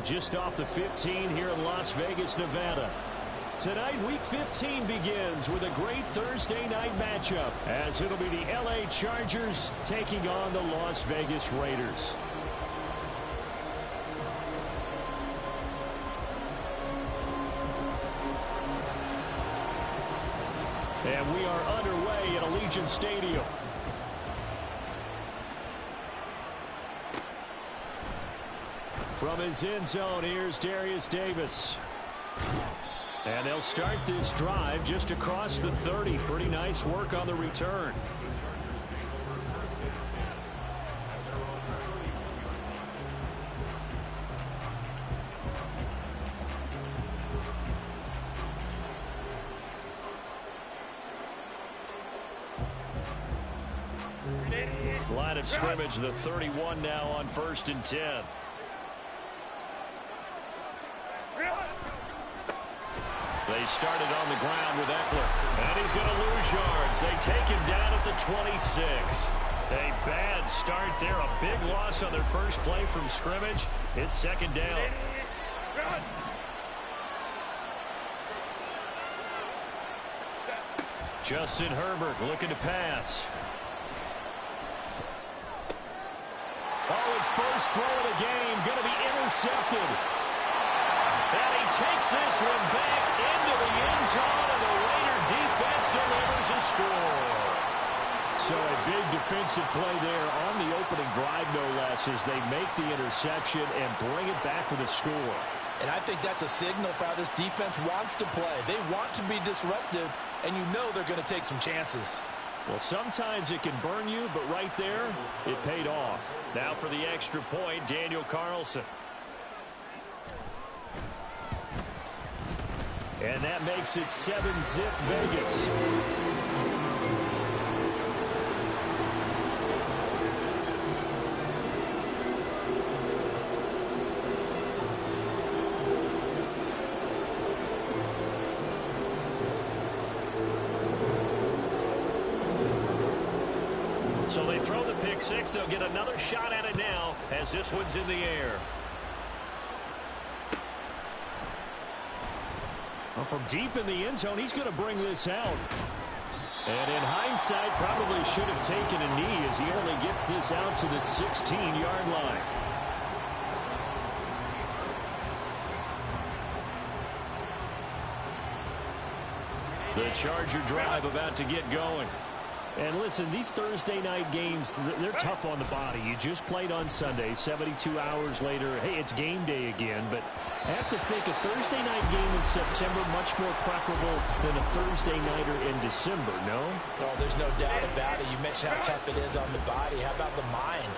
just off the 15 here in Las Vegas, Nevada. Tonight, Week 15 begins with a great Thursday night matchup, as it'll be the L.A. Chargers taking on the Las Vegas Raiders. And we are underway at Allegiant Stadium. From his end zone, here's Darius Davis. And they'll start this drive just across the 30. Pretty nice work on the return. Line of scrimmage, the 31 now on 1st and 10. They started on the ground with Eckler. And he's going to lose yards. They take him down at the 26. A bad start there. A big loss on their first play from scrimmage. It's 2nd down. Justin Herbert looking to pass. Oh, his first throw of the game going to be intercepted. And he takes this one back into the end zone, and the Raider defense delivers a score. So a big defensive play there on the opening drive, no less, as they make the interception and bring it back for the score. And I think that's a signal for how this defense wants to play. They want to be disruptive, and you know they're going to take some chances. Well, sometimes it can burn you, but right there, it paid off. Now for the extra point, Daniel Carlson. And that makes it 7-zip Vegas. So they throw the pick six. They'll get another shot at it now as this one's in the air. Well, from deep in the end zone, he's going to bring this out. And in hindsight, probably should have taken a knee as he only gets this out to the 16-yard line. The Charger drive about to get going. And listen, these Thursday night games, they're tough on the body. You just played on Sunday, 72 hours later. Hey, it's game day again. But I have to think a Thursday night game in September much more preferable than a Thursday nighter in December, no? Oh, there's no doubt about it. You mentioned how tough it is on the body. How about the mind?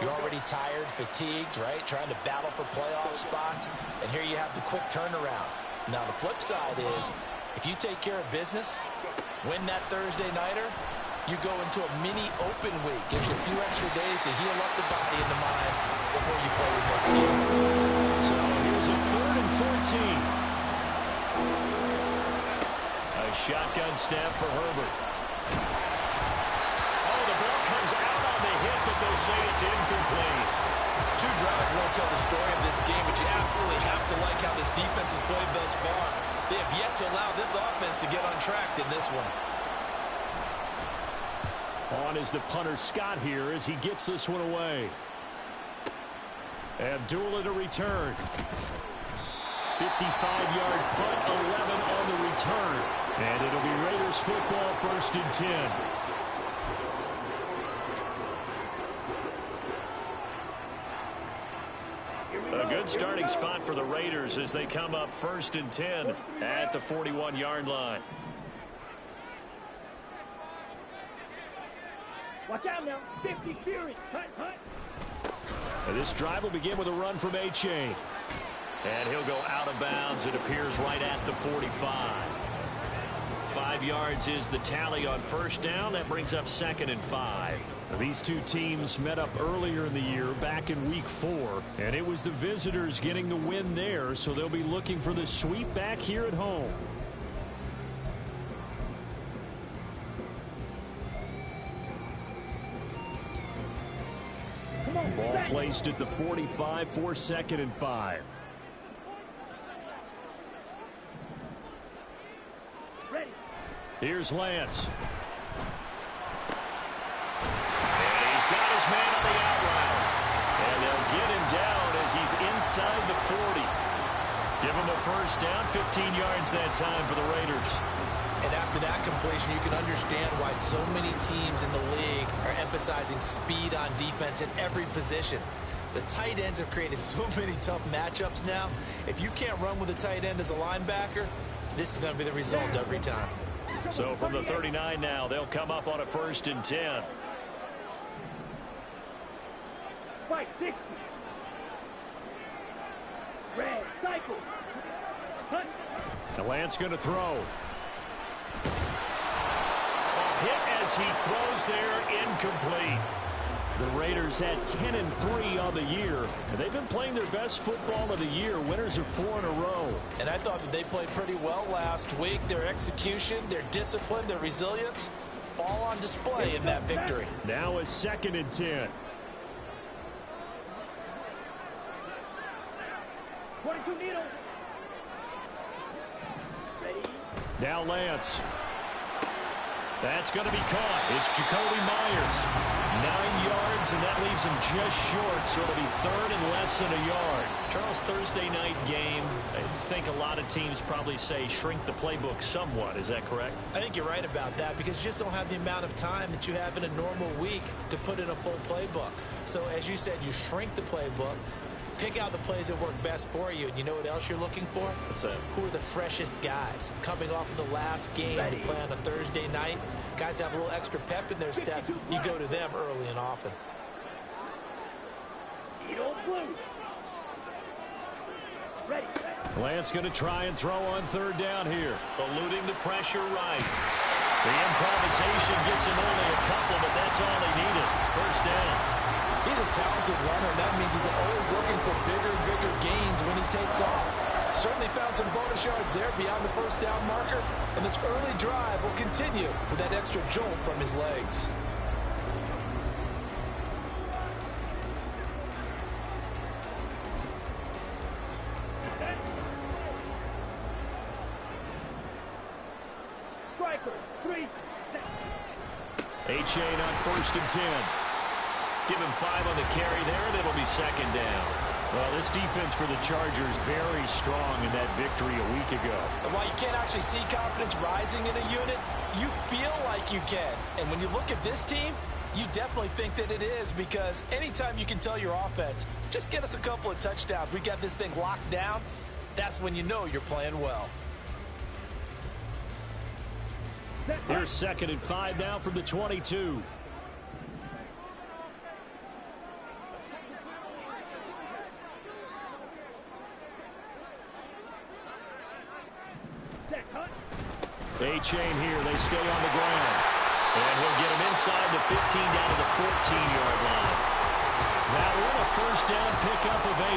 You're already tired, fatigued, right? Trying to battle for playoff spots. And here you have the quick turnaround. Now, the flip side is, if you take care of business, win that Thursday nighter, you go into a mini open week. Gives you a few extra days to heal up the body and the mind before you play your next game. So here's a 3rd and 14. A shotgun snap for Herbert. Oh, the ball comes out on the hit, but they'll say it's incomplete. 2 drives won't tell the story of this game, but you absolutely have to like how this defense has played thus far. They have yet to allow this offense to get untracked in this one. On is the punter Scott here as he gets this one away. Abdullah to return. 55-yard punt, 11 on the return. And it'll be Raiders football, 1st and 10. A good starting spot for the Raiders as they come up 1st and 10 at the 41-yard line. Watch out now. 50 Fury. Hunt, hunt. And this drive will begin with a run from A-Chain. And he'll go out of bounds. It appears right at the 45. 5 yards is the tally on 1st down. That brings up 2nd and 5. These two teams met up earlier in the year, back in Week 4. And it was the visitors getting the win there, so they'll be looking for the sweep back here at home. Ball placed at the 45 for 2nd and 5. Ready. Here's Lance. And he's got his man on the out route. And they'll get him down as he's inside the 40. Give him a first down, 15 yards that time for the Raiders. And after that completion, you can understand why so many teams in the league are emphasizing speed on defense in every position. The tight ends have created so many tough matchups now. If you can't run with a tight end as a linebacker, this is going to be the result every time. So from the 39 now, they'll come up on a 1st and 10. Fight 60. Red, cycle. Hunt. The Lance going to throw. A hit as he throws there, incomplete. The Raiders had 10-3 on the year, and they've been playing their best football of the year. Winners of 4 in a row. And I thought that they played pretty well last week. Their execution, their discipline, their resilience, all on display in that victory. Now a 2nd and 10. 22 needle. Ready. Now Lance. That's going to be caught. It's Jacoby Myers. 9 yards, and that leaves him just short, so it'll be 3rd and less than a yard. Charles, Thursday night game, I think a lot of teams probably say shrink the playbook somewhat. Is that correct? I think you're right about that because you just don't have the amount of time that you have in a normal week to put in a full playbook. So as you said, you shrink the playbook, pick out the plays that work best for you, and you know what else you're looking for? What's that? Who are the freshest guys coming off of the last game to play on a Thursday night? Guys have a little extra pep in their step. You go to them early and often. Needle blue. Ready. Lance going to try and throw on 3rd down here. Eluding the pressure right. The improvisation gets him only a couple, but that's all he needed. 1st down. He's a talented runner, and that means he's always looking for bigger and bigger gains when he takes off. Certainly found some bonus yards there beyond the 1st down marker, and this early drive will continue with that extra jolt from his legs. Striker. 3. A-Chain on 1st and 10. Give him 5 on the carry there, and it'll be 2nd down. Well, this defense for the Chargers very strong in that victory a week ago. And while you can't actually see confidence rising in a unit, you feel like you can. And when you look at this team, you definitely think that it is, because anytime you can tell your offense, just get us a couple of touchdowns, we got this thing locked down, that's when you know you're playing well. Here's 2nd and 5 now from the 22. A-Chain here. They stay on the ground. And he'll get him inside the 15 down to the 14-yard line. That one a 1st down pickup of 8.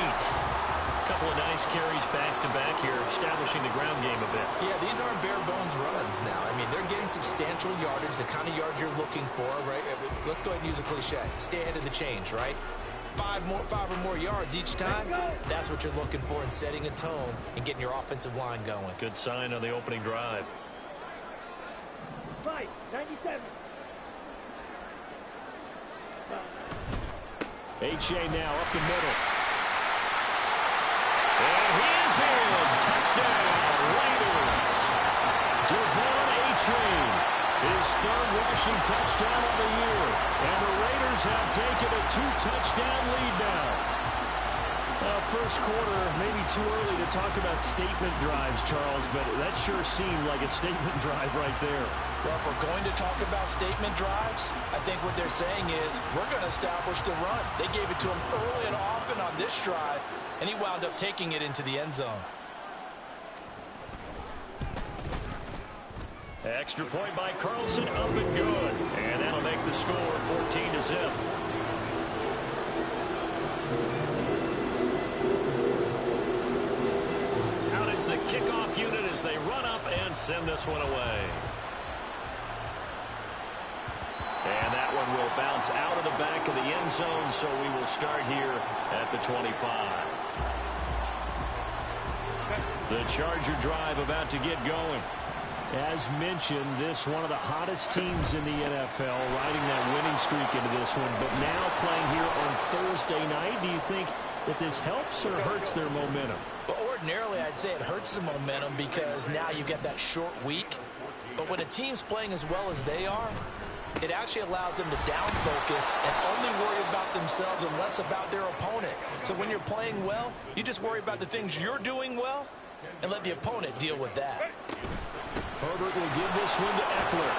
A couple of nice carries back-to-back here, establishing the ground game a bit. Yeah, these aren't bare-bones runs now. I mean, they're getting substantial yardage, the kind of yards you're looking for, right? Let's go ahead and use a cliche. Stay ahead of the change, right? 5 or more yards each time, that's what you're looking for in setting a tone and getting your offensive line going. Good sign on the opening drive. 5. 97. A-Chain now up the middle. And he is in. Touchdown, Raiders. Devon A-Chain, his 3rd rushing touchdown of the year. And the Raiders have taken a 2-touchdown lead now. First quarter, maybe too early to talk about statement drives, Charles, but that sure seemed like a statement drive right there. Well, if we're going to talk about statement drives, I think what they're saying is we're going to establish the run. They gave it to him early and often on this drive, and he wound up taking it into the end zone. Extra point by Carlson, up and good. And that'll make the score 14-0. Out is the kickoff unit as they run up and send this one away. And that one will bounce out of the back of the end zone, so we will start here at the 25. The Charger drive about to get going. As mentioned, this one of the hottest teams in the NFL, riding that winning streak into this one, but now playing here on Thursday night. Do you think that this helps or hurts their momentum? Well, ordinarily, I'd say it hurts the momentum because now you get that short week. But when a team's playing as well as they are, it actually allows them to down focus and only worry about themselves and less about their opponent. So when you're playing well, you just worry about the things you're doing well and let the opponent deal with that. Herbert will give this one to Eckler.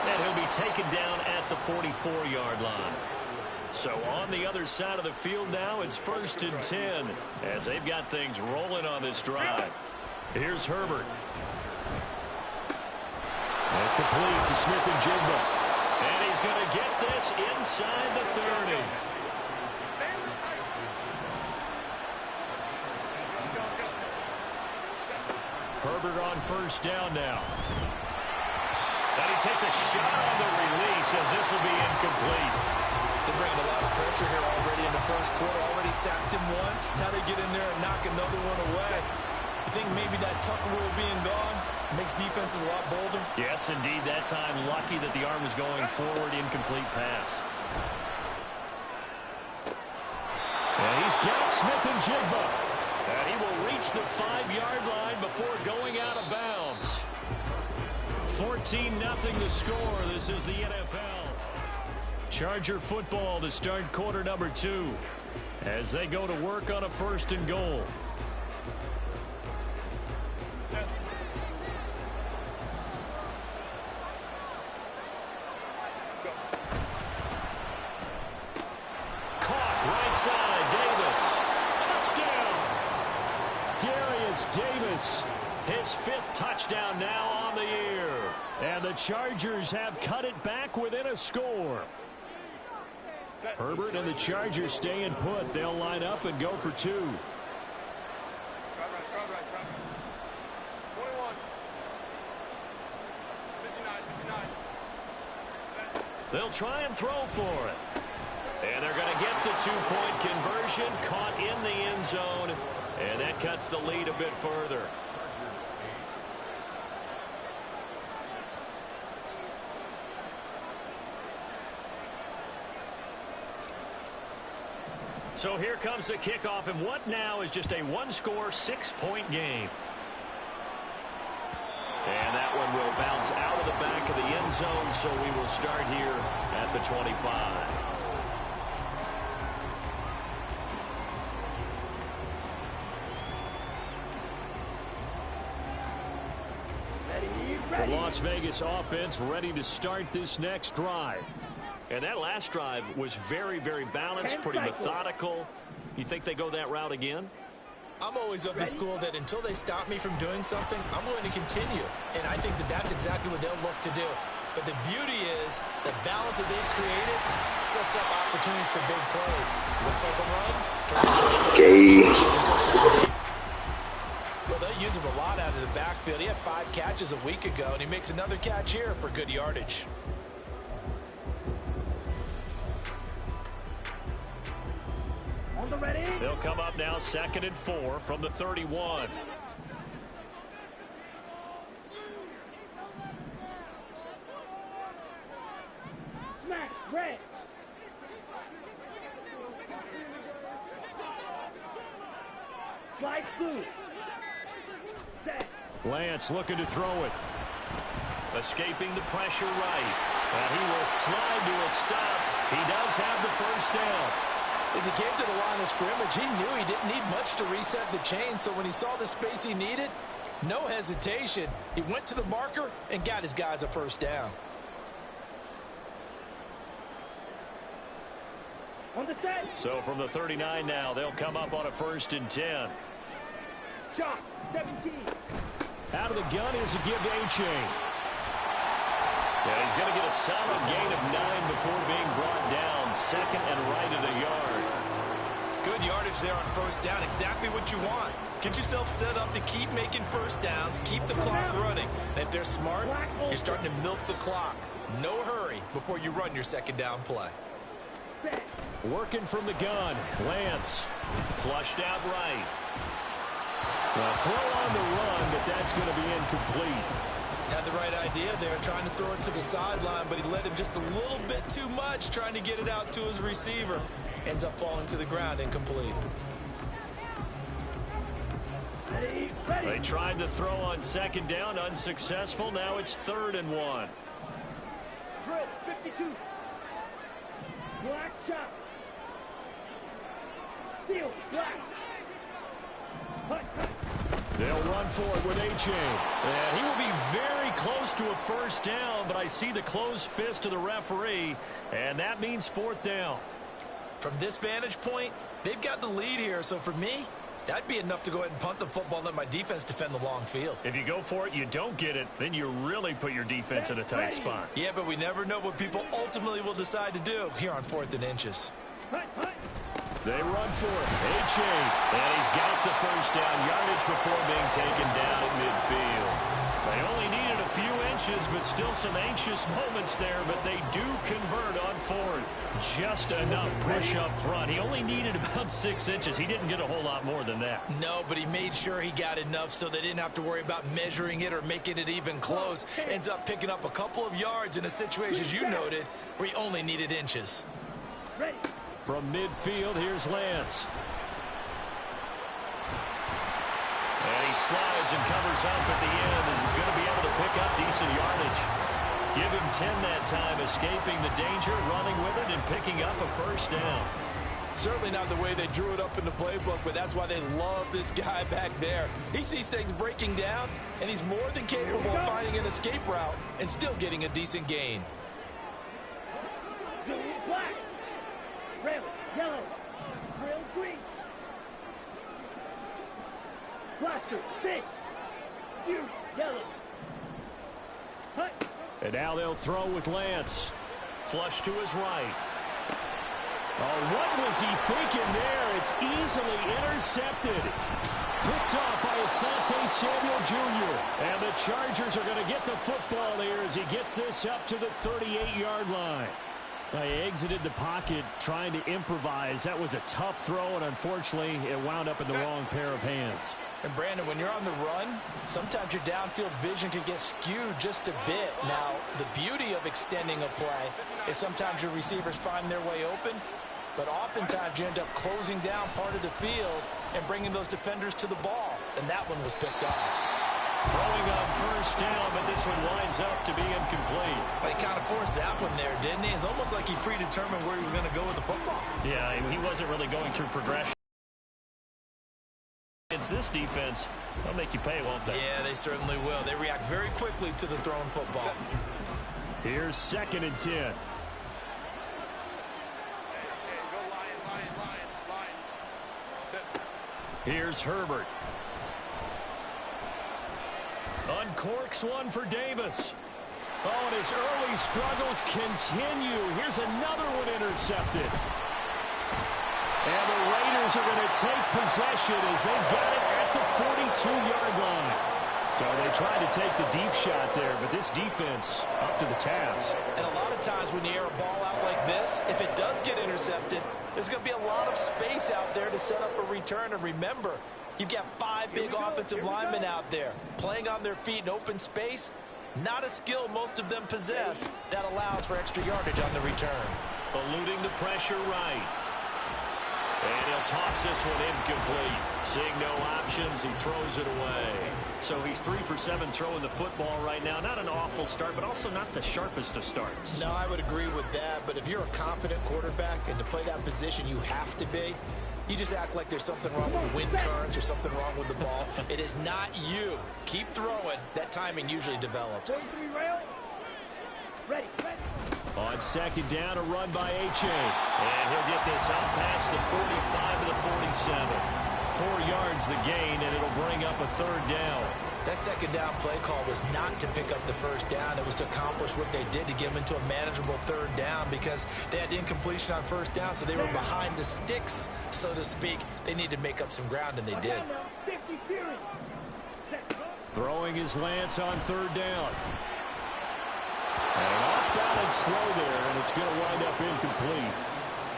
And he'll be taken down at the 44-yard line. So on the other side of the field now, it's 1st and 10 as they've got things rolling on this drive. Here's Herbert. And complete to Smith-Njigba. And he's going to get this inside the 30. Herbert on 1st down now. And he takes a shot on the release as this will be incomplete. They're bringing a lot of pressure here already in the first quarter. Already sacked him once. Now they get in there and knock another one away. You think maybe that Tucker rule being gone makes defenses a lot bolder? Yes, indeed. That time, lucky that the arm was going forward. Incomplete pass. And he's got Smith-Njigba. And he will reach the 5-yard line before going out of bounds. 14-0 the score. This is the NFL. Charger football to start quarter number 2 as they go to work on a 1st and goal. Caught right side. Davis. Touchdown. Darius Davis. His 5th touchdown now on the year. And the Chargers have cut it back within a score. Herbert and the Chargers staying put. They'll line up and go for 2. They'll try and throw for it. And they're going to get the 2-point conversion. Caught in the end zone. And that cuts the lead a bit further. So here comes the kickoff, and what now is just a 1-score, 6-point game. And that one will bounce out of the back of the end zone, so we will start here at the 25. The Las Vegas offense ready to start this next drive. And that last drive was very, very balanced, pretty methodical. You think they go that route again? I'm always of the school that until they stop me from doing something, I'm going to continue. And I think that that's exactly what they'll look to do. But the beauty is the balance that they've created sets up opportunities for big plays. Looks like a run. Well, they'll use him a lot out of the backfield. He had 5 catches a week ago, and he makes another catch here for good yardage. Ready? They'll come up now 2nd and 4 from the 31. Smack, red. Slide through. Set. Lance looking to throw it. Escaping the pressure right. And he will slide to a stop. He does have the 1st down. As he came to the line of scrimmage, he knew he didn't need much to reset the chain, so when he saw the space he needed, no hesitation. He went to the marker and got his guys a 1st down. On the set. So from the 39 now, they'll come up on a 1st and 10. Shot, 17. Out of the gun is a give to A-Chain. And he's going to get a solid gain of 9 before being brought down. 2nd and right of the yard. Good yardage there on 1st down. Exactly what you want. Get yourself set up to keep making 1st downs. Keep the clock running. And if they're smart, you're starting to milk the clock. No hurry before you run your 2nd down play. Working from the gun. Lance flushed out right. Well, throw on the run, but that's going to be incomplete. Had the right idea there, trying to throw it to the sideline, but he let him just a little bit too much, trying to get it out to his receiver. Ends up falling to the ground, incomplete. They tried to throw on second down, unsuccessful. Now it's 3rd and 1. Drill 52. Black chop. Seal black. Hut, hut. They'll run for it with A-Chain. And he will be very close to a first down, but I see the closed fist of the referee, and that means 4th down. From this vantage point, they've got the lead here, so for me, that'd be enough to go ahead and punt the football and let my defense defend the long field. If you go for it, you don't get it, then you really put your defense in a tight spot. Yeah, but we never know what people ultimately will decide to do here on 4th and inches. Hut, hut. They run for it. A-Chain. And he's got the first down yardage before being taken down at midfield. They only needed a few inches, but still some anxious moments there, but they do convert on 4th. Just enough push up front. He only needed about 6 inches. He didn't get a whole lot more than that. No, but he made sure he got enough so they didn't have to worry about measuring it or making it even close. Ends up picking up a couple of yards in a situation, as you noted, where he only needed inches. Ready. From midfield, here's Lance. And he slides and covers up at the end as he's going to be able to pick up decent yardage. Give him 10 that time, escaping the danger, running with it, and picking up a first down. Certainly not the way they drew it up in the playbook, but that's why they love this guy back there. He sees things breaking down, and he's more than capable of finding an escape route and still getting a decent gain. Blue, black. Red, yellow. Grill, green. Blaster, stick. You, yellow. Hut. And now they'll throw with Lance. Flush to his right. Oh, what was he thinking there? It's easily intercepted. Picked off by Asante Samuel Jr. And the Chargers are going to get the football here as he gets this up to the 38-yard line. He exited the pocket trying to improvise. That was a tough throw, and unfortunately, it wound up in the wrong pair of hands. And Brandon, when you're on the run, sometimes your downfield vision can get skewed just a bit. Now, the beauty of extending a play is sometimes your receivers find their way open, but oftentimes you end up closing down part of the field and bringing those defenders to the ball, and that one was picked off. Throwing on first down, but this one winds up to be incomplete. But he kind of forced that one there, didn't he? It's almost like he predetermined where he was going to go with the football. Yeah, he wasn't really going through progression. Against this defense, they'll make you pay, won't they? Yeah, they certainly will. They react very quickly to the thrown football. Here's 2nd and 10. Here's Herbert. Uncorks one for Davis. Oh, and his early struggles continue. Here's another one intercepted. And the Raiders are going to take possession as they got it at the 42-yard line. So they tried to take the deep shot there, but this defense up to the task. And a lot of times when you air a ball out like this, if it does get intercepted, there's going to be a lot of space out there to set up a return. And remember, you've got 5 big offensive linemen out there playing on their feet in open space. Not a skill most of them possess that allows for extra yardage on the return. Eluding the pressure right. And he'll toss this one incomplete. Seeing no options, he throws it away. So he's 3 for 7 throwing the football right now. Not an awful start, but also not the sharpest of starts. No, I would agree with that. But if you're a confident quarterback and to play that position you have to be, you just act like there's something wrong with the wind currents or something wrong with the ball. It is not you. Keep throwing. That timing usually develops. 43 rail. Ready, ready. On second down, a run by A-Chain. And he'll get this out past the 45 to the 47. 4 yards the gain, and it'll bring up a 3rd down. That second down play call was not to pick up the first down. It was to accomplish what they did to get them into a manageable 3rd down because they had incompletion on first down, so they were behind the sticks, so to speak. They needed to make up some ground, and they did. 50 Fury. Throwing his Lance on 3rd down. And an off-balance throw there, and it's going to wind up incomplete.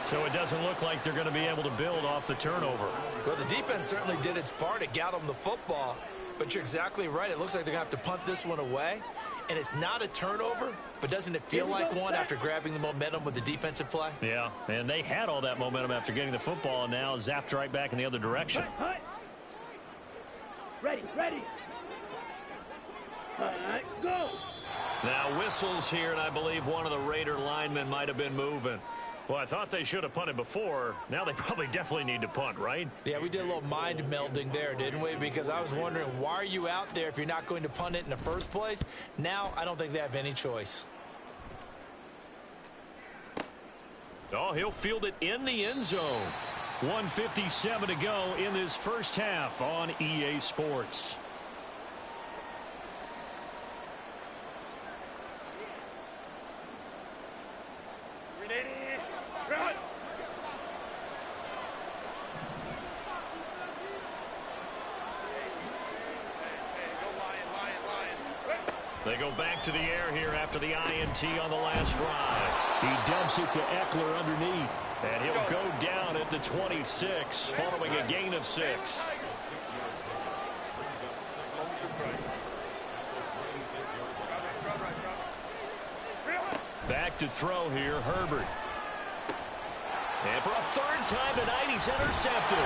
So it doesn't look like they're going to be able to build off the turnover. Well, the defense certainly did its part. It got them the football. But you're exactly right. It looks like they're going to have to punt this one away. And it's not a turnover, but doesn't it feel like one after grabbing the momentum with the defensive play? Yeah, and they had all that momentum after getting the football, and now zapped right back in the other direction. Ready, ready. Go. Now whistles here, and I believe one of the Raider linemen might have been moving. Well, I thought they should have punted before. Now they probably definitely need to punt, right? Yeah, we did a little mind melding there, didn't we? Because I was wondering, why are you out there if you're not going to punt it in the first place? Now I don't think they have any choice. Oh, he'll field it in the end zone. 1:57 to go in this first half on EA Sports. They go back to the air here after the INT on the last drive. He dumps it to Eckler underneath. And he'll go down at the 26 following a gain of 6. Back to throw here, Herbert. And for a third time tonight, he's intercepted.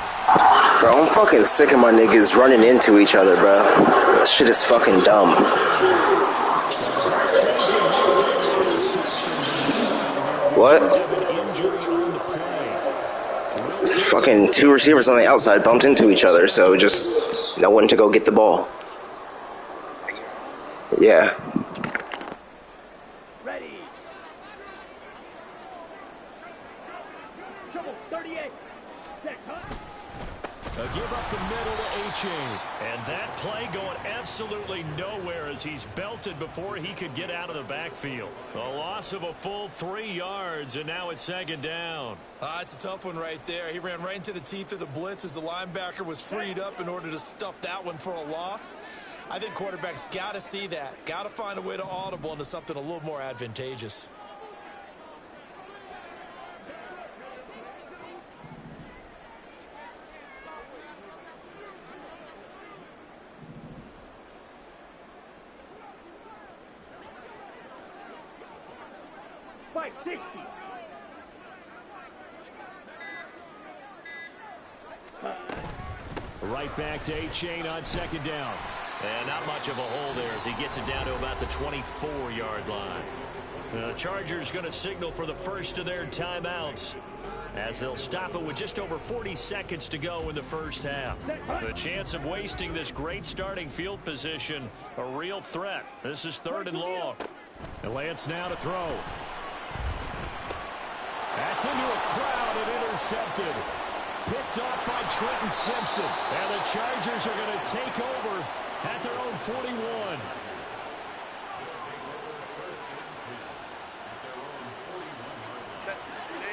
Bro, I'm fucking sick of my niggas running into each other, bro. That shit is fucking dumb. What? Fucking two receivers on the outside bumped into each other, so just no one to go get the ball. Yeah. Ready. Trouble 38. Set, huh? A give up the middle to A-Chain. And that play going absolutely nowhere as he's belted before he could get out of the backfield. A loss of a full 3 yards, and now it's second down. It's a tough one right there. He ran right into the teeth of the blitz as the linebacker was freed up in order to stuff that one for a loss. I think quarterbacks got to see that. Got to find a way to audible into something a little more advantageous. Right back to A-Chain on second down. And not much of a hole there as he gets it down to about the 24-yard line. The Chargers going to signal for the first of their timeouts as they'll stop it with just over 40 seconds to go in the first half. The chance of wasting this great starting field position, a real threat. This is 3rd and long. And Lance now to throw. That's into a crowd and intercepted. Picked off by Trenton Simpson. And the Chargers are going to take over at their own 41.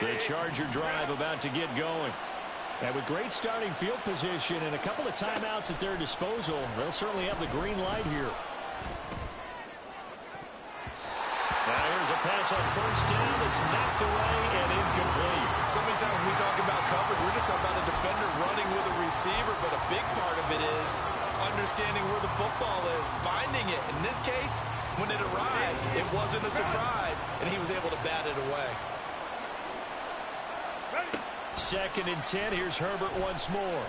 The Charger drive about to get going. And with great starting field position and a couple of timeouts at their disposal, they'll certainly have the green light here. Now here's a pass on first down. It's knocked away and incomplete. So many times when we talk about coverage, we're just talking about a defender running with a receiver, but a big part of it is understanding where the football is, finding it. In this case, when it arrived, it wasn't a surprise, and he was able to bat it away. 2nd and 10. Here's Herbert once more.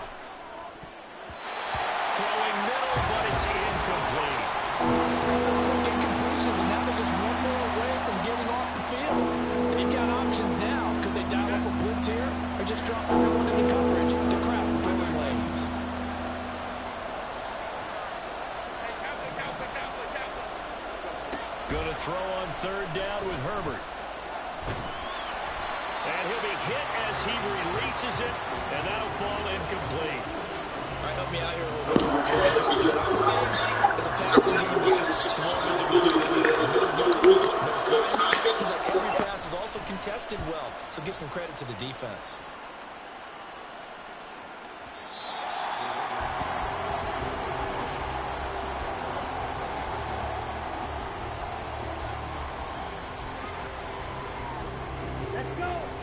Throwing middle, but it's incomplete. Quick incompletions, and now they're just one more away from getting off the field. They've got options now. Could they dial up a blitz here or just drop everyone into coverage to crowd the throwing lanes? Going to throw on 3rd down with Herbert. And he'll be hit as he releases it, and that'll fall incomplete. All right, help me out here a little bit. What I'm seeing is a passing game that's just no timing. So that every pass is also contested well, so give some credit to the defense.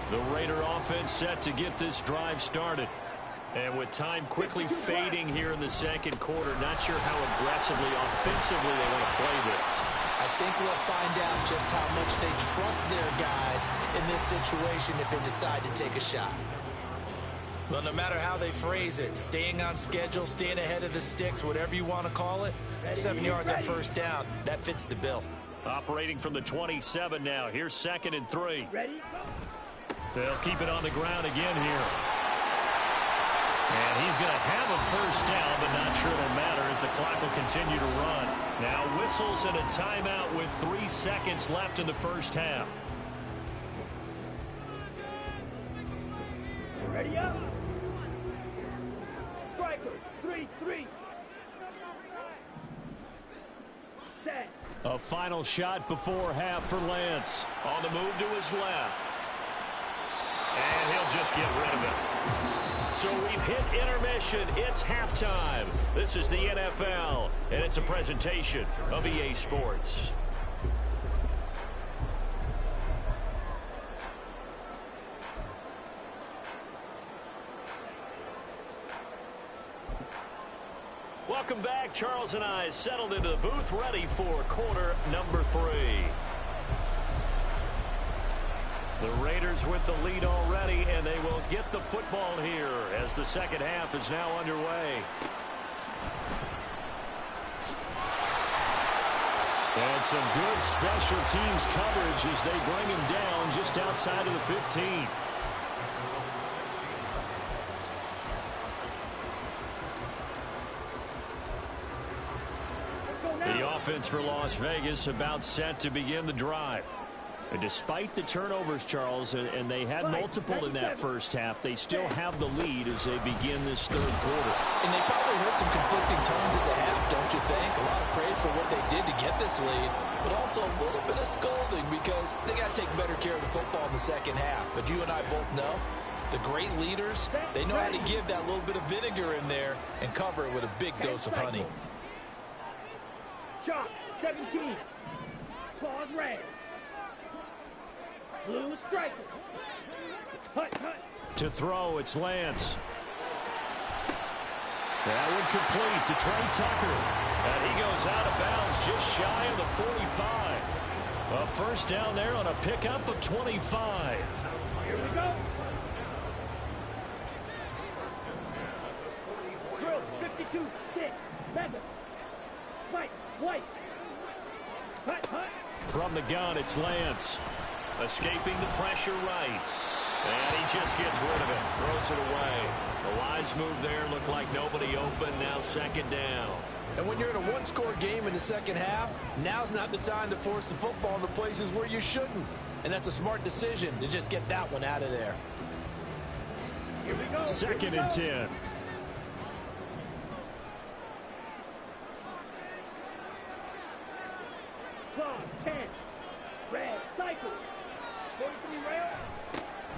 The Raider offense set to get this drive started. And with time quickly fading here in the second quarter, not sure how aggressively, offensively they want to play this. I think we'll find out just how much they trust their guys in this situation if they decide to take a shot. Well, no matter how they phrase it, staying on schedule, staying ahead of the sticks, whatever you want to call it, 7 yards on first down, that fits the bill. Operating from the 27 now. Here's 2nd and 3. Ready? They'll keep it on the ground again here. And he's going to have a first down, but not sure it'll matter as the clock will continue to run. Now whistles and a timeout with 3 seconds left in the first half. Ready up. Striker, 3-3. Set. A final shot before half for Lance. On the move to his left. And he'll just get rid of it. So we've hit intermission. It's halftime. This is the NFL, and it's a presentation of EA Sports. Welcome back. Charles and I settled into the booth, ready for quarter number 3. The Raiders with the lead already, and they will get the football here as the second half is now underway. And some good special teams coverage as they bring him down just outside of the 15. The offense for Las Vegas about set to begin the drive. And despite the turnovers, Charles, and they had multiple in that first half, they still have the lead as they begin this third quarter. And they probably heard some conflicting tones at the half, don't you think? A lot of praise for what they did to get this lead, but also a little bit of scolding because they got to take better care of the football in the second half. But you and I both know the great leaders, they know how to give that little bit of vinegar in there and cover it with a big dose of honey. Shot, 17. Claws red. Blue striker. Hut, hut. To throw, it's Lance. That one complete to Trey Tucker. And he goes out of bounds just shy of the 45. A first down there on a pickup of 25. Here we go. Drill, 52, 6, Mega. White, white. Hut, hut. From the gun, it's Lance. Escaping the pressure right. And he just gets rid of it. Throws it away. A wise move there. Looked like nobody open. Now second down. And when you're in a one-score game in the second half, now's not the time to force the football in the places where you shouldn't. And that's a smart decision to just get that one out of there. Here we go. 2nd and 10. Claw, 10. Red, cycle. 43 rail.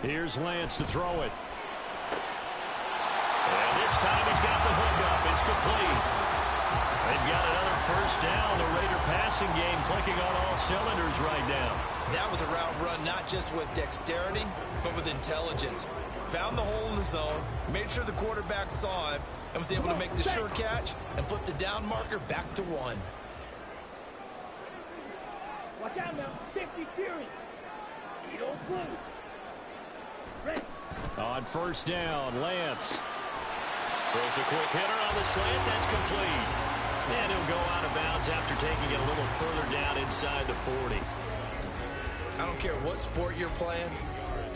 Here's Lance to throw it. And this time he's got the hook up. It's complete. They've got another first down. The Raider passing game clicking on all cylinders right now. That was a route run not just with dexterity, but with intelligence. Found the hole in the zone, made sure the quarterback saw him, and was able to make the sure catch and flip the down marker back to 1. Watch out now. Safety Fury. Edo Blue. Red. On first down, Lance. Throws a quick hitter on the slant. That's complete. And he'll go out of bounds after taking it a little further down inside the 40. I don't care what sport you're playing.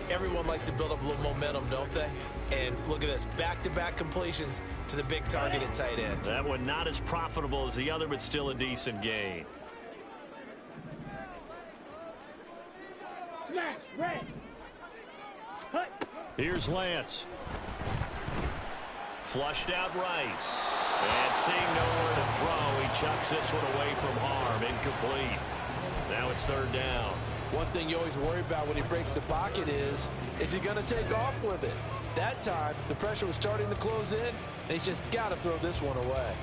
Everyone likes to build up a little momentum, don't they? And look at this. Back-to-back completions to the big target at tight end. That one not as profitable as the other, but still a decent gain. Smash. Red. Hut. Here's Lance. Flushed out right. And seeing nowhere to throw, he chucks this one away from harm. Incomplete. Now it's third down. One thing you always worry about when he breaks the pocket is he going to take off with it? That time, the pressure was starting to close in, and he's just got to throw this one away.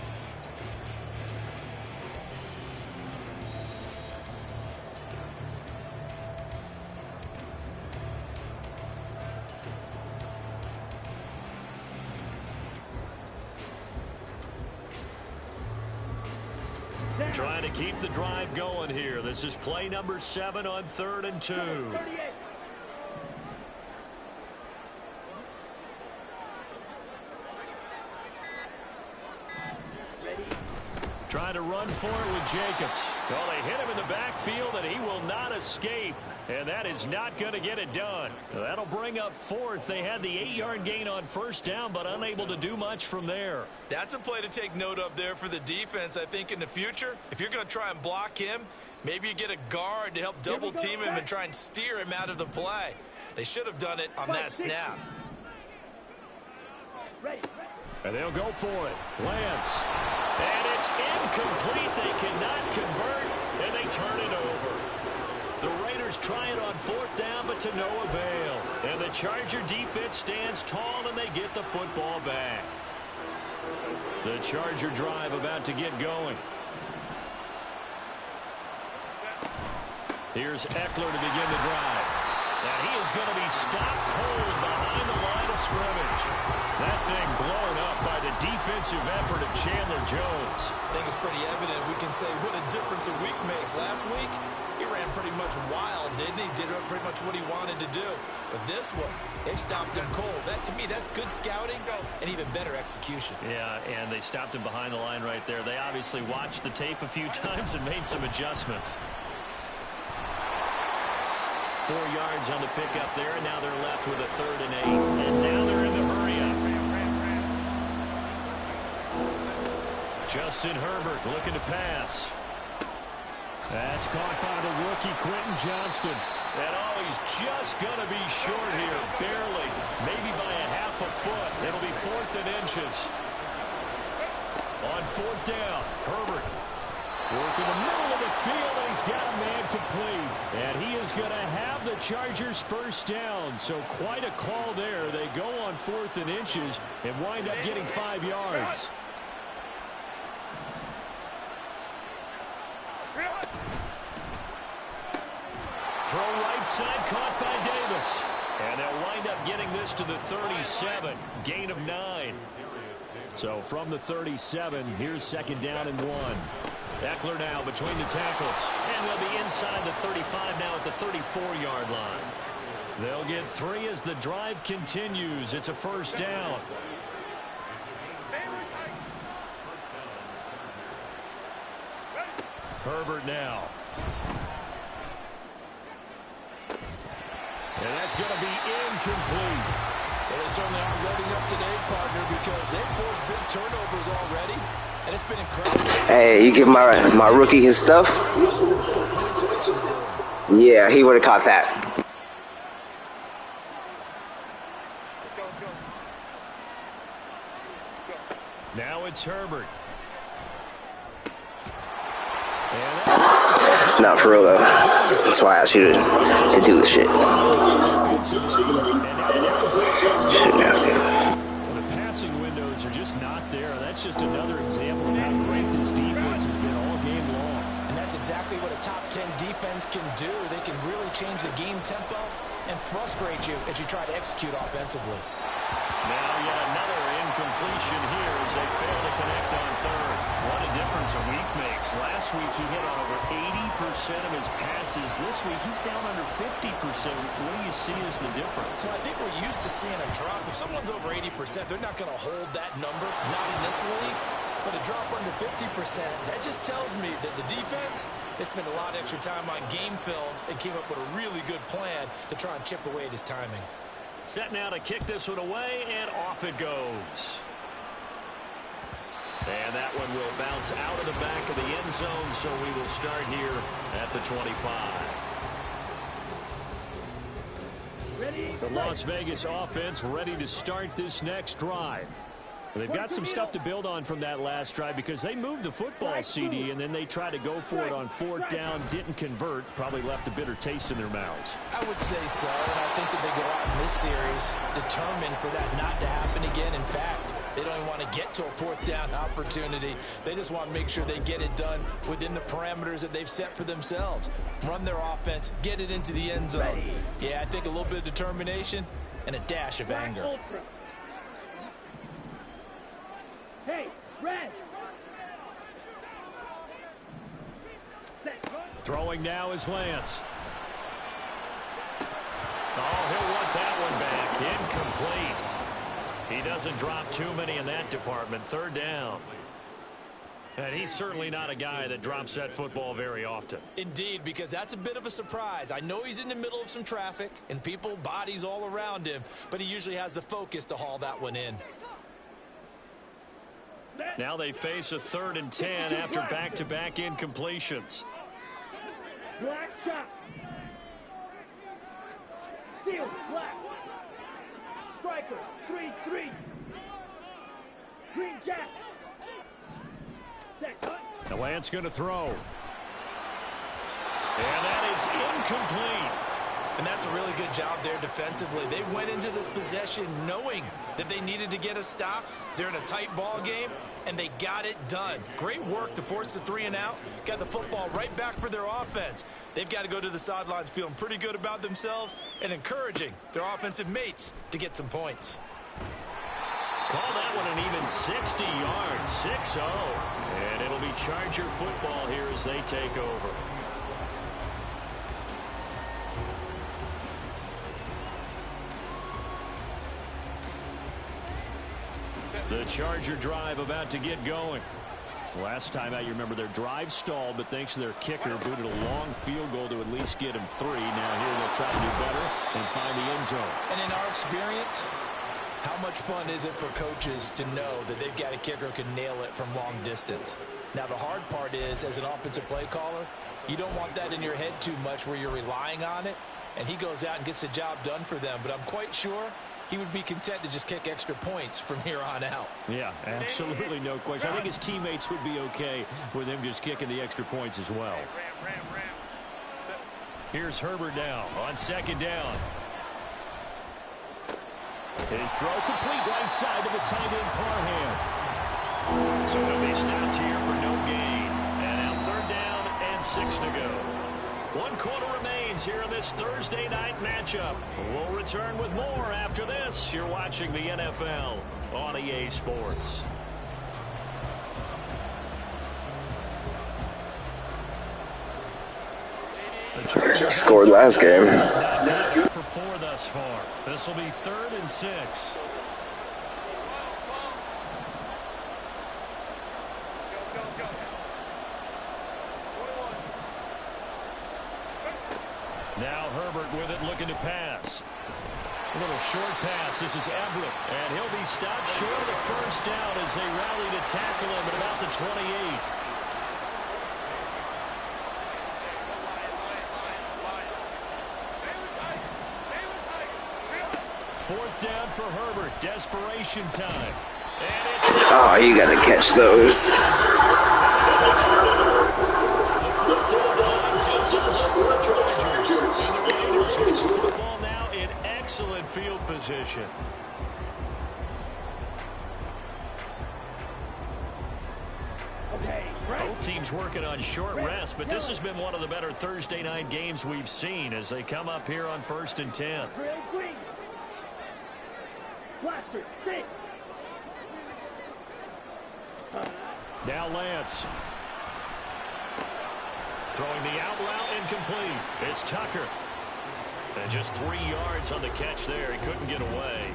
Trying to keep the drive going here. This is play number 7 on 3rd and 2. Trying to run for it with Jacobs. Well, they hit him in the backfield, and he will not escape. And that is not going to get it done. That'll bring up 4th. They had the 8-yard gain on 1st down, but unable to do much from there. That's a play to take note of there for the defense, I think, in the future. If you're going to try and block him, maybe you get a guard to help double-team him and try and steer him out of the play. They should have done it on that snap. And they'll go for it. Lance. And it's incomplete. They cannot convert, and they turn it over. The Raiders try it on 4th down, but to no avail. And the Charger defense stands tall, and they get the football back. The Charger drive about to get going. Here's Eckler to begin the drive. And he is going to be stopped cold behind the line of scrimmage. That thing blown up by the defensive effort of Chandler Jones. I think it's pretty evident. We can say what a difference a week makes. Last week, he ran pretty much wild, didn't he? Did pretty much what he wanted to do. But this one, they stopped him cold. That, to me, that's good scouting and even better execution. Yeah, and they stopped him behind the line right there. They obviously watched the tape a few times and made some adjustments. 4 yards on the pickup there, and now they're left with a 3rd and 8. And now they're in the hurry-up. Justin Herbert looking to pass. That's caught by the rookie Quentin Johnston. And he's just going to be short here, barely, maybe by a half a foot. It'll be 4th and inches. On 4th down, Herbert. Working the middle of the field, and he's got a man complete. And he is going to have the Chargers 1st down. So quite a call there. They go on 4th and inches and wind up getting 5 yards. Throw right side, caught by Davis. And they'll wind up getting this to the 37. Gain of 9. So from the 37, here's 2nd down and 1. Eckler now between the tackles. And they'll be inside the 35 now at the 34-yard line. They'll get 3 as the drive continues. It's a 1st down. Herbert now. And that's going to be incomplete. Well, they certainly are loading up today, partner, because they've forced big turnovers already. And it's been incredible. Hey, you give my rookie his stuff? Yeah, he would have caught that. Now it's Herbert. Not for real, though. That's why I asked you to do this shit. Shouldn't have to. The passing windows are just not there. That's just another example of how great this defense has been all game long. And that's exactly what a top 10 defense can do. They can really change the game tempo and frustrate you as you try to execute offensively. Now yet another incompletion here as they fail to connect on 3rd. What a difference a week makes. Last week he hit on over 80% of his passes. This week he's down under 50%. What do you see as the difference? Well, I think we're used to seeing a drop. If someone's over 80%, they're not going to hold that number, not in this league. But a drop under 50%, that just tells me that the defense has spent a lot of extra time on game films and came up with a really good plan to try and chip away at his timing. Set now to kick this one away, and off it goes. And that one will bounce out of the back of the end zone, so we will start here at the 25. The Las Vegas offense ready to start this next drive. They've got some stuff to build on from that last drive because they moved the football, CD, and then they tried to go for it on 4th down, didn't convert, probably left a bitter taste in their mouths. I would say so, and I think that they go out in this series determined for that not to happen again. In fact, they don't even want to get to a 4th down opportunity. They just want to make sure they get it done within the parameters that they've set for themselves. Run their offense, get it into the end zone. Yeah, I think a little bit of determination and a dash of anger. Hey, red! Throwing now is Lance. Oh, he'll want that one back. Incomplete. He doesn't drop too many in that department. Third down. And he's certainly not a guy that drops that football very often. Indeed, because that's a bit of a surprise. I know he's in the middle of some traffic and people, bodies all around him, but he usually has the focus to haul that one in. Now they face a 3rd and 10 after back-to-back incompletions. Black shot. Steal, black. Striker, 3-3. Green jack. The Lance going to throw. And that is incomplete. And that's a really good job there defensively. They went into this possession knowing that they needed to get a stop. They're in a tight ball game, and they got it done. Great work to force the 3 and out. Got the football right back for their offense. They've got to go to the sidelines feeling pretty good about themselves and encouraging their offensive mates to get some points. Call that one an even 60 yards, 6-0. And it'll be Charger football here as they take over. The Charger drive about to get going. Last time out, you remember their drive stalled, but thanks to their kicker, booted a long field goal to at least get him 3. Now here they'll try to do better and find the end zone. And in our experience, how much fun is it for coaches to know that they've got a kicker who can nail it from long distance? Now, the hard part is, as an offensive play caller, you don't want that in your head too much where you're relying on it, and he goes out and gets the job done for them. But I'm quite sure he would be content to just kick extra points from here on out. Yeah, absolutely no question. I think his teammates would be okay with him just kicking the extra points as well. Here's Herbert now on 2nd down. His throw complete right side to the tight end Parham. So he'll be stopped here for no gain. And now 3rd down and 6 to go. 1 quarter remains here in this Thursday night matchup. We'll return with more after this. You're watching the NFL on EA Sports. Scored last game. Not good for 4 thus far. This will be 3rd and 6. Now Herbert with it, looking to pass. A little short pass. This is Everett. And he'll be stopped short of the 1st down as they rally to tackle him at about the 28. 4th down for Herbert. Desperation time. And it's... Oh, you gotta catch those. Football now in excellent field position. Both teams working on short rest, but this has been one of the better Thursday night games we've seen as they come up here on 1st and 10. Blaster, 6. Now Lance. Throwing the out route incomplete. It's Tucker. And just 3 yards on the catch there. He couldn't get away.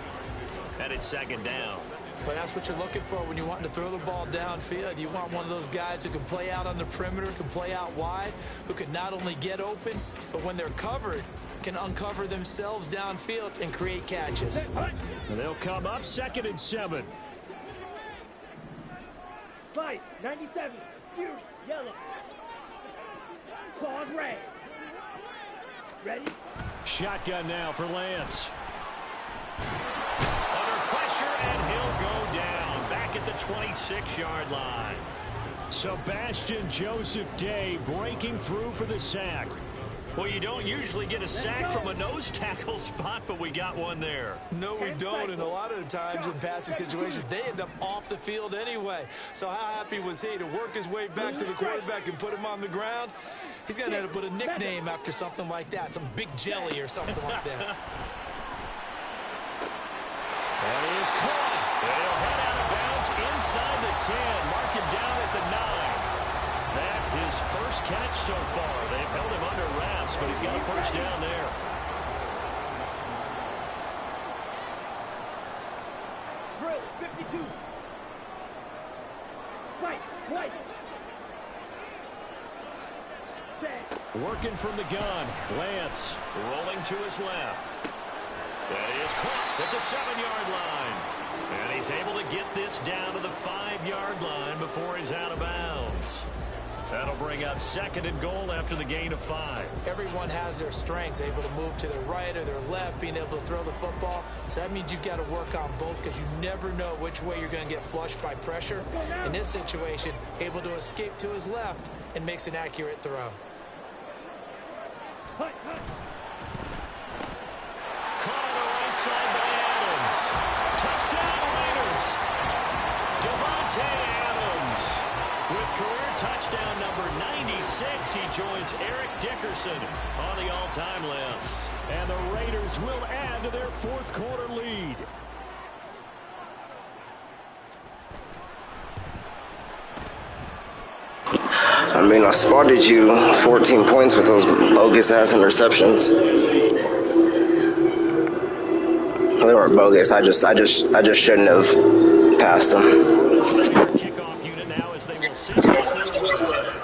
And it's 2nd down. But that's what you're looking for when you're wanting to throw the ball downfield. You want one of those guys who can play out on the perimeter, can play out wide, who can not only get open, but when they're covered, can uncover themselves downfield and create catches. And they'll come up 2nd and 7. Fight, 97, Fury, yellow. Claws red. Ready? Shotgun now for Lance. Under pressure, and he'll go down. Back at the 26-yard line. Sebastian Joseph Day breaking through for the sack. Well, you don't usually get a sack from a nose tackle spot, but we got one there. No, we don't, and a lot of the times in passing situations, they end up off the field anyway. So how happy was he to work his way back to the quarterback and put him on the ground? He's going to end up with a nickname after something like that, some Big Jelly or something like that. And he is caught. They'll head out of bounds inside the 10. Mark him down at the 9. That his first catch so far. They loss, but he's got a first down there. Drill, 52. Right, right. Set. Working from the gun. Lance rolling to his left. That is caught at the 7-yard line. And he's able to get this down to the 5-yard line before he's out of bounds. That'll bring up 2nd and goal after the gain of 5. Everyone has their strengths, able to move to their right or their left, being able to throw the football. So that means you've got to work on both because you never know which way you're going to get flushed by pressure. In this situation, able to escape to his left and makes an accurate throw. Hut, hut. Caught on the right side by Adams. Touchdown Raiders. Devontae Adams with career touchdown number 96. He joins Eric Dickerson on the all-time list. And the Raiders will add to their 4th quarter lead. I mean, I spotted you 14 points with those bogus-ass interceptions. Well, they weren't bogus. I just shouldn't have passed them. Kickoff unit now as they will seamlessly.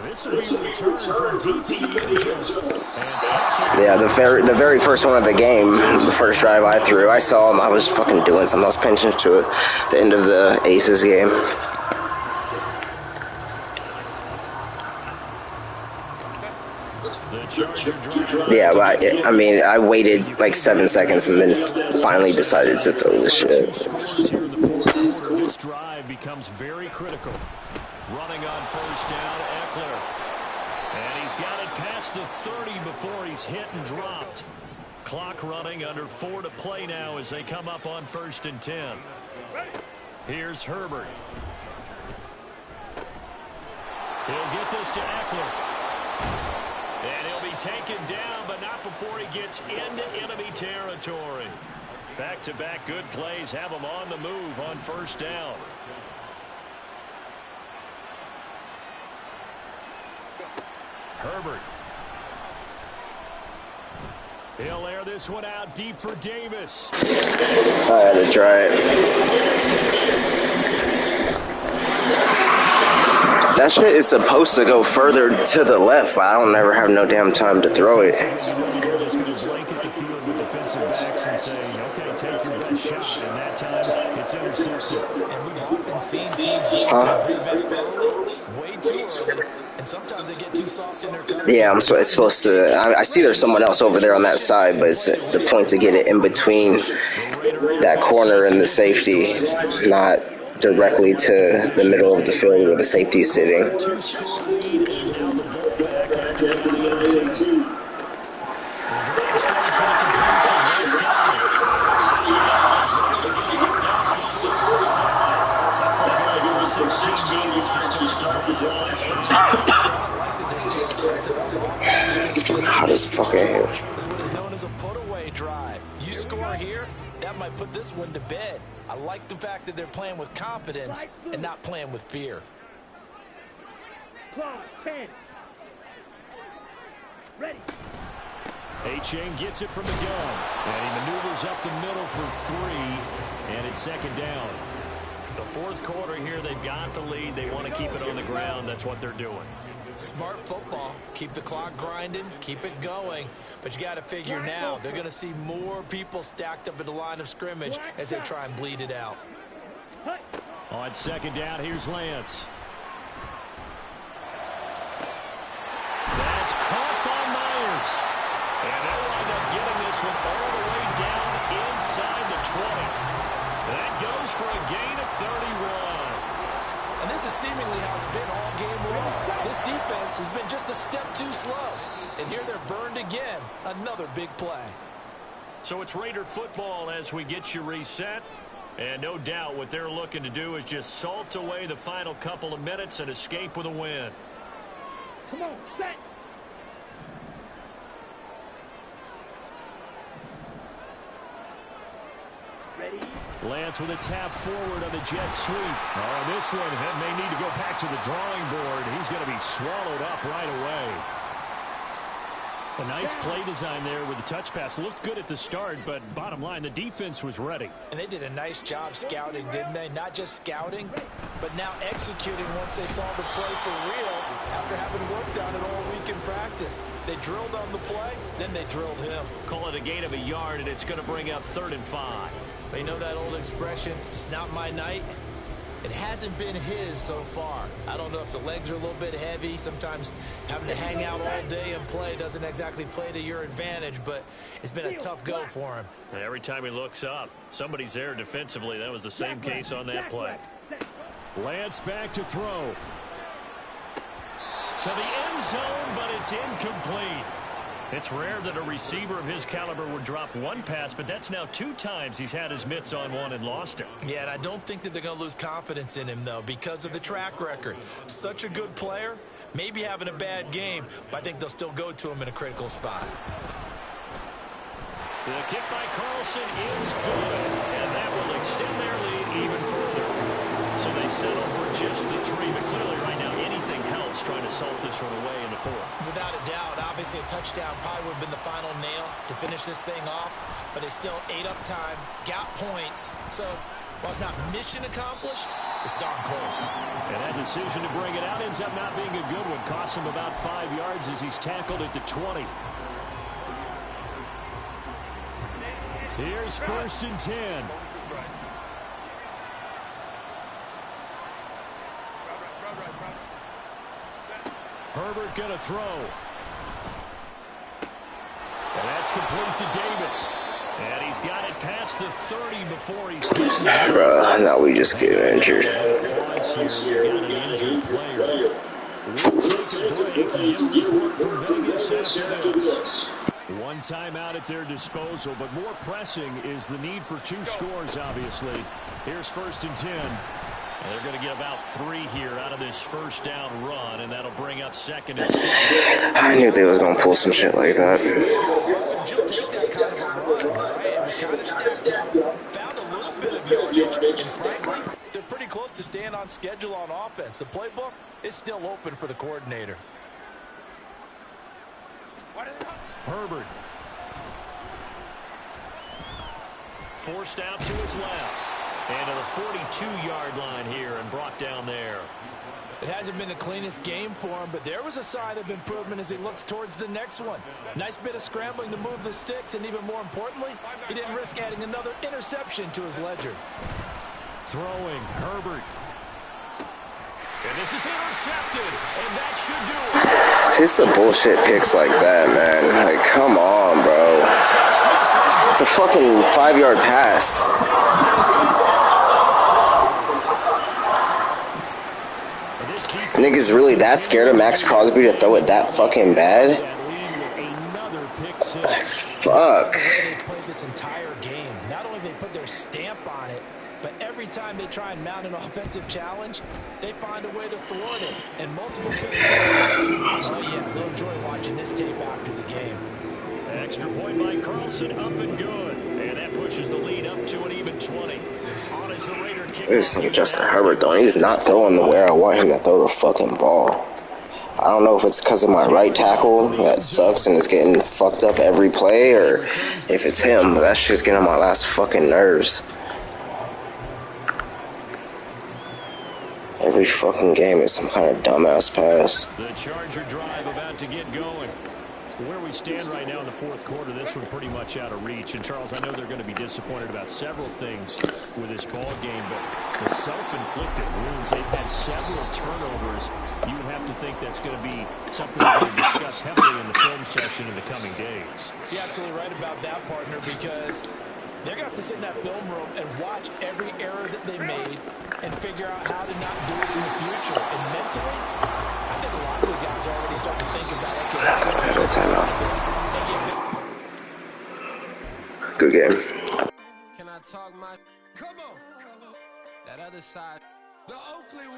This will be a return from DP. Yeah, the very first one of the game, the first drive I threw, I saw him. I was fucking doing something. I was paying attention to it. The end of the Aces game. Yeah, but I mean, I waited like 7 seconds and then finally decided to throw this shit. This drive becomes very critical. Running on first down, Eckler. And he's got it past the 30 before he's hit and dropped. Clock running, under 4 to play now as they come up on 1st and 10. Here's Herbert. He'll get this to Eckler. And he'll be taken down, but not before he gets into enemy territory. Back-to-back good plays have him on the move on first down. Herbert. He'll air this one out deep for Davis. I had to try it. That shit is supposed to go further to the left, but I don't never have no damn time to throw it. Just going to blanket the field with defensive backs and say, okay, take your best shot. And that time, it's intercepted. And we've often seen teams way too early. And sometimes they get too soft in their coverage. Yeah, it's supposed to. I see there's someone else over there on that side, but it's the point to get it in between that corner and the safety, not directly to the middle of the field where the safety is sitting. Hot as fucking hell. This is what is known as a put-away drive. You score here, that might put this one to bed. I like the fact that they're playing with confidence and not playing with fear. Clock, 10. Ready. A-Chain gets it from the gun. And he maneuvers up the middle for 3. And it's 2nd down. The 4th quarter here, they've got the lead. They want to keep it on the ground. That's what they're doing. Smart football. Keep the clock grinding. Keep it going. But you got to figure now, they're going to see more people stacked up at the line of scrimmage as they try and bleed it out. On 2nd down, here's Lance. That's caught by Myers. And they'll wind up getting this one all the way down inside the 20. That goes for a gain of 31. And this is seemingly how it's been all game long. This defense has been just a step too slow. And here they're burned again. Another big play. So it's Raider football as we get you reset. And no doubt what they're looking to do is just salt away the final couple of minutes and escape with a win. Come on, set. Ready. Lance with a tap forward on the jet sweep. Oh, this one may need to go back to the drawing board. He's going to be swallowed up right away. A nice play design there with the touch pass. Looked good at the start, but bottom line, the defense was ready. And they did a nice job scouting, didn't they? Not just scouting, but now executing once they saw the play for real after having worked on it all week in practice. They drilled on the play, then they drilled him. Call it a gain of a yard, and it's going to bring up 3rd and 5. You know that old expression, it's not my night? It hasn't been his so far. I don't know if the legs are a little bit heavy. Sometimes having to hang out all day and play doesn't exactly play to your advantage, but it's been a tough go for him. Every time he looks up, somebody's there defensively. That was the same case on that play. Lance back to throw. To the end zone, but it's incomplete. It's rare that a receiver of his caliber would drop one pass, but that's now 2 times he's had his mitts on one and lost it. Yeah, and I don't think that they're going to lose confidence in him, though, because of the track record. Such a good player, maybe having a bad game, but I think they'll still go to him in a critical spot. The kick by Carlson is good, and that will extend their lead even further. So they settle for just the 3, but clearly right now anything helps trying to salt this one away in the 4th. Without a doubt, obviously a touchdown probably would have been the final nail to finish this thing off, but it's still 8 up time, got points, so while it's not mission accomplished, it's darn close. And that decision to bring it out ends up not being a good one. Costs him about 5 yards as he's tackled at the 20. Here's 1st and 10. Herbert going to throw. And that's complete to Davis. And he's got it past the 30 before he's hit. Bro, now we just get injured. Here, we got an injured player. We'll take a break and get a report from Vegas after this. One timeout at their disposal, but more pressing is the need for 2 scores, obviously. Here's 1st and 10. And they're going to get about 3 here out of this 1st down run, and that'll bring up 2nd and 6. I knew they was going to pull some shit like that. You'll take that kind of a run, right? It was kind of stepped up, found a little bit of yardage, and frankly, they're pretty close to staying on schedule on offense. The playbook is still open for the coordinator. Herbert. Forced out to his left. And to the 42-yard line here and brought down there. It hasn't been the cleanest game for him, but there was a sign of improvement as he looks towards the next one. Nice bit of scrambling to move the sticks, and even more importantly, he didn't risk adding another interception to his ledger. Throwing, Herbert. And this is intercepted, and that should do it. It's the bullshit picks like that, man. Like, come on, bro. It's a fucking 5-yard pass. Niggas really that scared of Max Crosby to throw it that fucking bad? Fuck. They played this entire game. Not only they put their stamp on it, but every time they try and mount an offensive challenge, they find a way to thwart it. And multiple pick sixes. Oh yeah, they'll enjoy watching this tape after the game. Extra point by Carlson, up and good. And that pushes the lead up to an even 20. On as the Raider kick. This nigga Justin Herbert, though, he's not throwing the where I want him to throw the fucking ball. I don't know if it's because of my right tackle that sucks and is getting fucked up every play, or if it's him, but that's just getting on my last fucking nerves. Every fucking game is some kind of dumbass pass. The Charger drive about to get going. Where we stand right now in the 4th quarter, this one pretty much out of reach. And Charles, I know they're going to be disappointed about several things with this ball game, but the self-inflicted wounds, they've had several turnovers. You would have to think that's going to be something we're going to discuss heavily in the film session in the coming days. You're absolutely right about that, partner, because they're going to have to sit in that film room and watch every error that they made and figure out how to not do it in the future. And mentally, I think a lot of the guys are already starting to think about, okay, At a timeout. Good game. Can I talk my... Come on. That other side. The Oakley way.